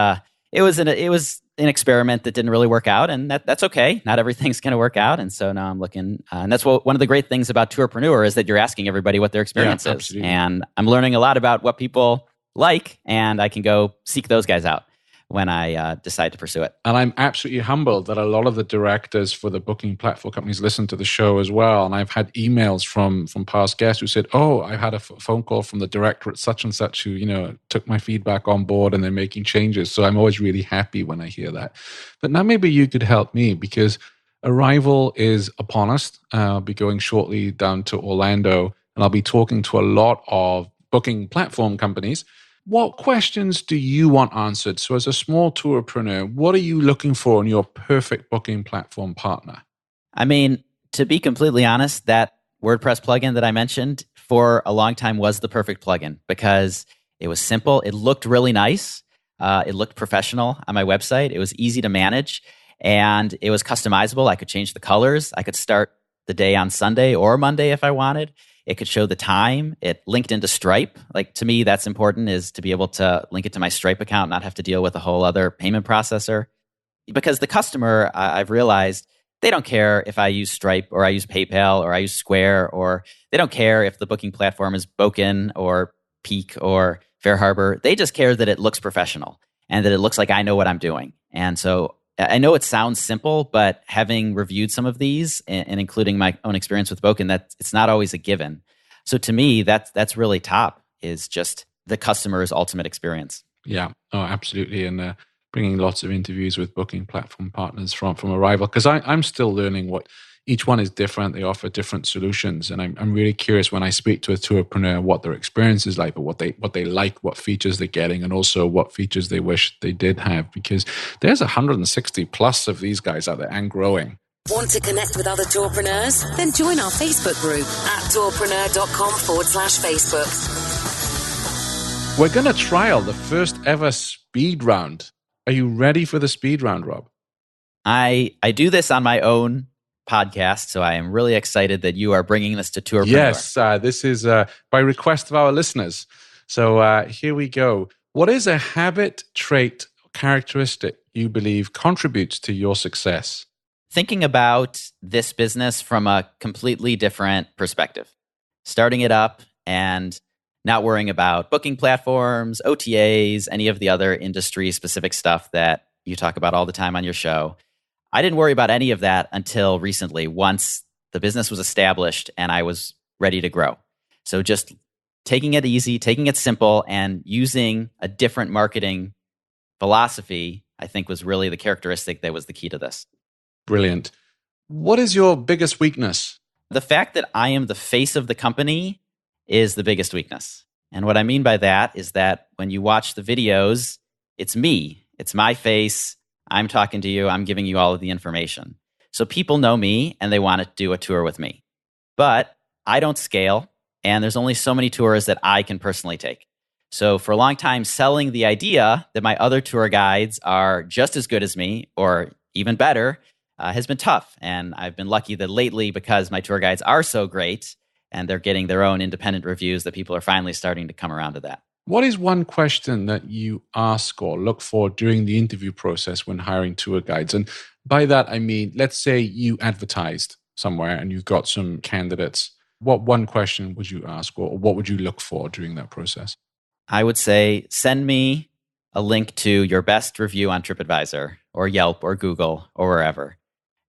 was an experiment that didn't really work out, and that's okay. Not everything's going to work out, and so now I'm looking. And that's one of the great things about Tourpreneur is that you're asking everybody what their experience is, and I'm learning a lot about what people like, and I can go seek those guys out when I decide to pursue it. And I'm absolutely humbled that a lot of the directors for the booking platform companies listen to the show as well. And I've had emails from past guests who said, "Oh, I had a phone call from the director at such and such who took my feedback on board and they're making changes." So I'm always really happy when I hear that. But now maybe you could help me because Arrival is upon us. I'll be going shortly down to Orlando and I'll be talking to a lot of booking platform companies. What questions do you want answered? So as a small tourpreneur, what are you looking for in your perfect booking platform partner? I mean, to be completely honest, that WordPress plugin that I mentioned for a long time was the perfect plugin because it was simple. It looked really nice. It looked professional on my website. It was easy to manage and it was customizable. I could change the colors. I could start the day on Sunday or Monday if I wanted. It could show the time. It linked into Stripe. Like, to me, that's important, is to be able to link it to my Stripe account, not have to deal with a whole other payment processor. Because the customer, I've realized, they don't care if I use Stripe or I use PayPal or I use Square, or they don't care if the booking platform is Boken or Peak or Fair Harbor. They just care that it looks professional and that it looks like I know what I'm doing. And so I know it sounds simple, but having reviewed some of these and including my own experience with Boken, that it's not always a given. So to me, that's really top, is just the customer's ultimate experience. Yeah, oh, absolutely. And bringing lots of interviews with booking platform partners from Arrival, because I'm still learning what each one is different. They offer different solutions, and I'm really curious when I speak to a tourpreneur what their experience is like, but what they like, what features they're getting, and also what features they wish they did have, because there's 160 plus of these guys out there and growing. Want to connect with other tourpreneurs? Then join our Facebook group at tourpreneur.com/Facebook. We're going to trial the first ever speed round. Are you ready for the speed round, Rob? I do this on my own podcast, so I am really excited that you are bringing this to Tourpreneur. Yes, this is by request of our listeners. So here we go. What is a habit, trait, characteristic you believe contributes to your success? Thinking about this business from a completely different perspective. Starting it up and not worrying about booking platforms, OTAs, any of the other industry-specific stuff that you talk about all the time on your show. I didn't worry about any of that until recently, once the business was established and I was ready to grow. So just taking it easy, taking it simple, and using a different marketing philosophy, I think, was really the characteristic that was the key to this. Brilliant. What is your biggest weakness? The fact that I am the face of the company is the biggest weakness. And what I mean by that is that when you watch the videos, it's me. It's my face. I'm talking to you. I'm giving you all of the information. So people know me and they want to do a tour with me. But I don't scale, and there's only so many tours that I can personally take. So for a long time, selling the idea that my other tour guides are just as good as me or even better has been tough. And I've been lucky that lately, because my tour guides are so great and they're getting their own independent reviews, that people are finally starting to come around to that. What is one question that you ask or look for during the interview process when hiring tour guides? And by that, I mean, let's say you advertised somewhere and you've got some candidates. What one question would you ask, or what would you look for during that process? I would say, send me a link to your best review on TripAdvisor or Yelp or Google or wherever.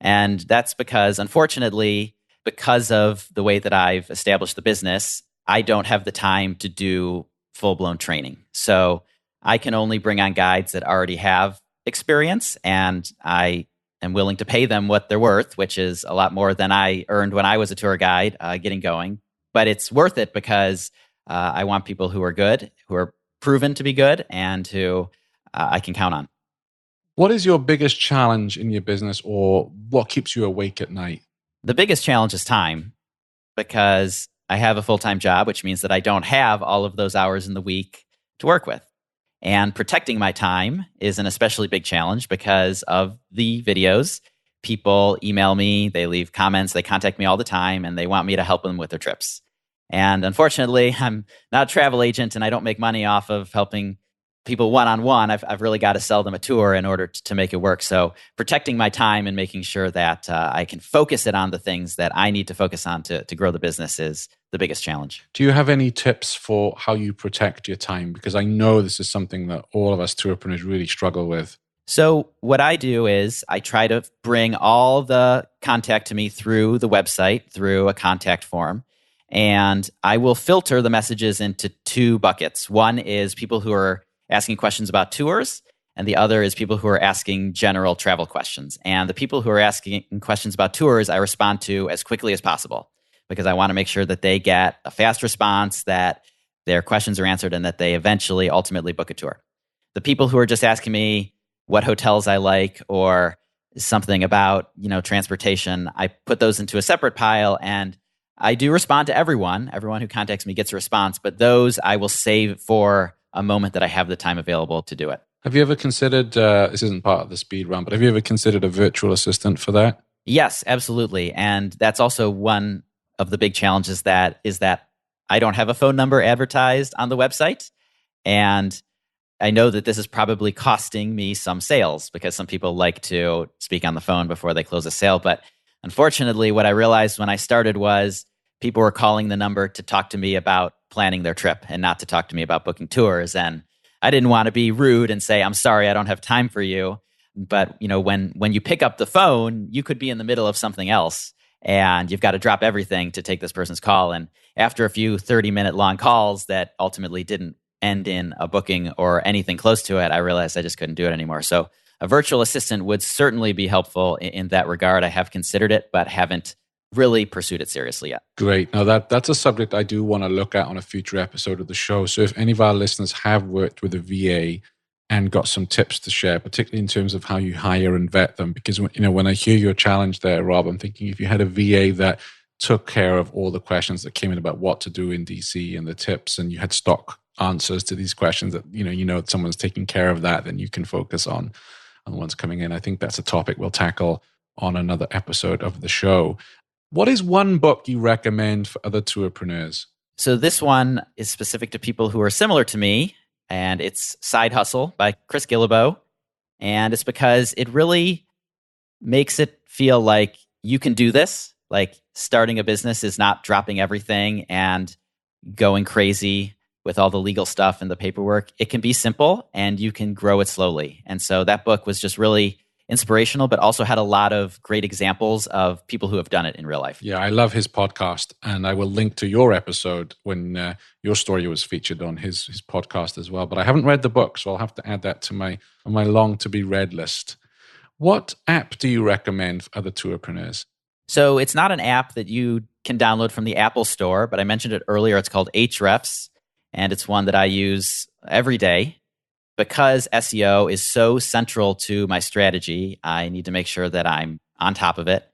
And that's because, unfortunately, because of the way that I've established the business, I don't have the time to do full-blown training. So I can only bring on guides that already have experience, and I am willing to pay them what they're worth, which is a lot more than I earned when I was a tour guide getting going. But it's worth it because I want people who are good, who are proven to be good, and who I can count on. What is your biggest challenge in your business, or what keeps you awake at night? The biggest challenge is time, because I have a full-time job, which means that I don't have all of those hours in the week to work with. And protecting my time is an especially big challenge because of the videos. People email me, they leave comments, they contact me all the time, and they want me to help them with their trips. And unfortunately, I'm not a travel agent, and I don't make money off of helping people one-on-one. I've really got to sell them a tour in order to make it work. So protecting my time and making sure that I can focus it on the things that I need to focus on to grow the business is the biggest challenge. Do you have any tips for how you protect your time? Because I know this is something that all of us tourpreneurs really struggle with. So what I do is I try to bring all the contact to me through the website, through a contact form. And I will filter the messages into two buckets. One is people who are asking questions about tours, and the other is people who are asking general travel questions. And the people who are asking questions about tours, I respond to as quickly as possible, because I want to make sure that they get a fast response, that their questions are answered, and that they eventually ultimately book a tour. The people who are just asking me what hotels I like or something about, transportation, I put those into a separate pile, and I do respond to everyone. Everyone who contacts me gets a response, but those I will save for a moment that I have the time available to do it. Have you ever considered, this isn't part of the speed run, but have you ever considered a virtual assistant for that? Yes, absolutely. And that's also one of the big challenges is that I don't have a phone number advertised on the website. And I know that this is probably costing me some sales because some people like to speak on the phone before they close a sale. But unfortunately, what I realized when I started was people were calling the number to talk to me about planning their trip and not to talk to me about booking tours. And I didn't want to be rude and say, I'm sorry, I don't have time for you. But when you pick up the phone, you could be in the middle of something else and you've got to drop everything to take this person's call. And after a few 30-minute long calls that ultimately didn't end in a booking or anything close to it, I realized I just couldn't do it anymore. So a virtual assistant would certainly be helpful in that regard. I have considered it, but haven't really pursued it seriously yet. Great. Now that's a subject I do want to look at on a future episode of the show. So if any of our listeners have worked with a VA and got some tips to share, particularly in terms of how you hire and vet them, because when I hear your challenge there, Rob, I'm thinking if you had a VA that took care of all the questions that came in about what to do in DC and the tips, and you had stock answers to these questions that someone's taking care of that, then you can focus on the ones coming in. I think that's a topic we'll tackle on another episode of the show. What is one book you recommend for other tourpreneurs? So this one is specific to people who are similar to me, and it's Side Hustle by Chris Guillebeau. And it's because it really makes it feel like you can do this. Like starting a business is not dropping everything and going crazy with all the legal stuff and the paperwork. It can be simple and you can grow it slowly. And so that book was just really inspirational, but also had a lot of great examples of people who have done it in real life. Yeah, I love his podcast, and I will link to your episode when your story was featured on his podcast as well. But I haven't read the book, so I'll have to add that to my long to be read list. What app do you recommend for other tourpreneurs? So it's not an app that you can download from the Apple Store, but I mentioned it earlier. It's called Ahrefs, and it's one that I use every day. Because SEO is so central to my strategy, I need to make sure that I'm on top of it.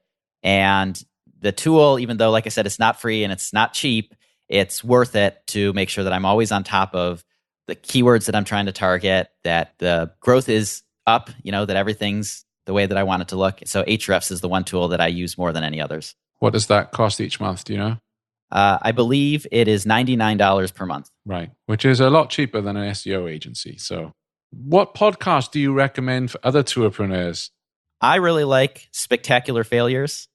And the tool, even though, like I said, it's not free and it's not cheap, it's worth it to make sure that I'm always on top of the keywords that I'm trying to target, that the growth is up, that everything's the way that I want it to look. So Ahrefs is the one tool that I use more than any others. What does that cost each month? Do you know? I believe it is $99 per month. Right, which is a lot cheaper than an SEO agency. So what podcast do you recommend for other tourpreneurs? I really like Spectacular Failures.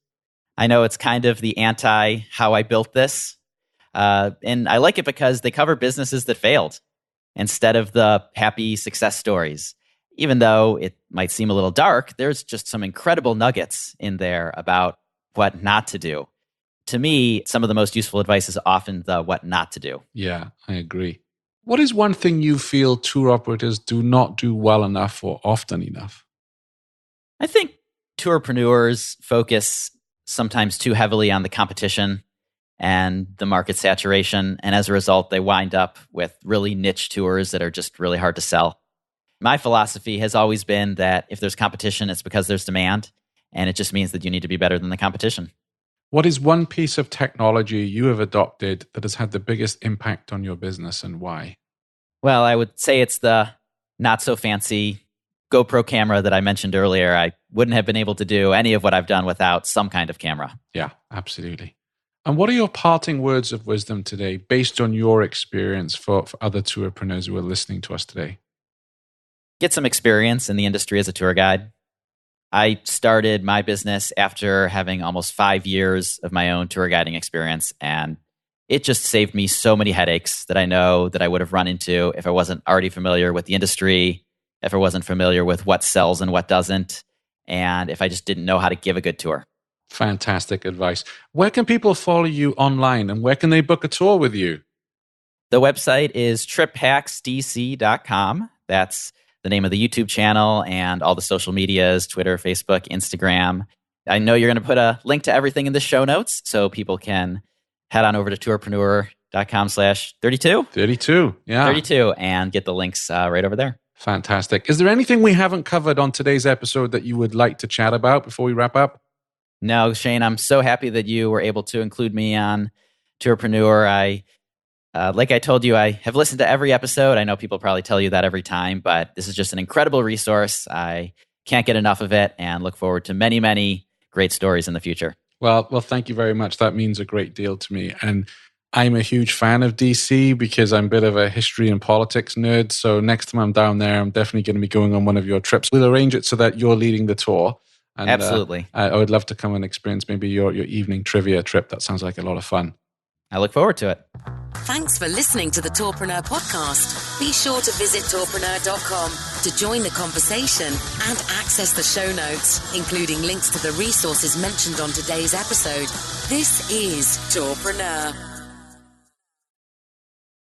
I know it's kind of the anti how I built this. And I like it because they cover businesses that failed instead of the happy success stories. Even though it might seem a little dark, there's just some incredible nuggets in there about what not to do. To me, some of the most useful advice is often the what not to do. Yeah, I agree. What is one thing you feel tour operators do not do well enough or often enough? I think tourpreneurs focus sometimes too heavily on the competition and the market saturation. And as a result, they wind up with really niche tours that are just really hard to sell. My philosophy has always been that if there's competition, it's because there's demand. And it just means that you need to be better than the competition. What is one piece of technology you have adopted that has had the biggest impact on your business and why? Well, I would say it's the not so fancy GoPro camera that I mentioned earlier. I wouldn't have been able to do any of what I've done without some kind of camera. Yeah, absolutely. And what are your parting words of wisdom today based on your experience for other tourpreneurs who are listening to us today? Get some experience in the industry as a tour guide. I started my business after having almost 5 years of my own tour guiding experience, and it just saved me so many headaches that I know that I would have run into if I wasn't already familiar with the industry, if I wasn't familiar with what sells and what doesn't, and if I just didn't know how to give a good tour. Fantastic advice. Where can people follow you online and where can they book a tour with you? The website is TripHacksDC.com. That's the name of the YouTube channel and all the social medias, Twitter, Facebook, Instagram. I know you're going to put a link to everything in the show notes so people can head on over to tourpreneur.com/32. 32, yeah. 32, and get the links right over there. Fantastic. Is there anything we haven't covered on today's episode that you would like to chat about before we wrap up? No, Shane, I'm so happy that you were able to include me on Tourpreneur. Like I told you, I have listened to every episode. I know people probably tell you that every time, but this is just an incredible resource. I can't get enough of it and look forward to many, many great stories in the future. Well, thank you very much. That means a great deal to me. And I'm a huge fan of DC because I'm a bit of a history and politics nerd. So next time I'm down there, I'm definitely going to be going on one of your trips. We'll arrange it so that you're leading the tour. And, Absolutely. I would love to come and experience maybe your evening trivia trip. That sounds like a lot of fun. I look forward to it. Thanks for listening to the Tourpreneur podcast. Be sure to visit tourpreneur.com to join the conversation and access the show notes, including links to the resources mentioned on today's episode. This is Tourpreneur.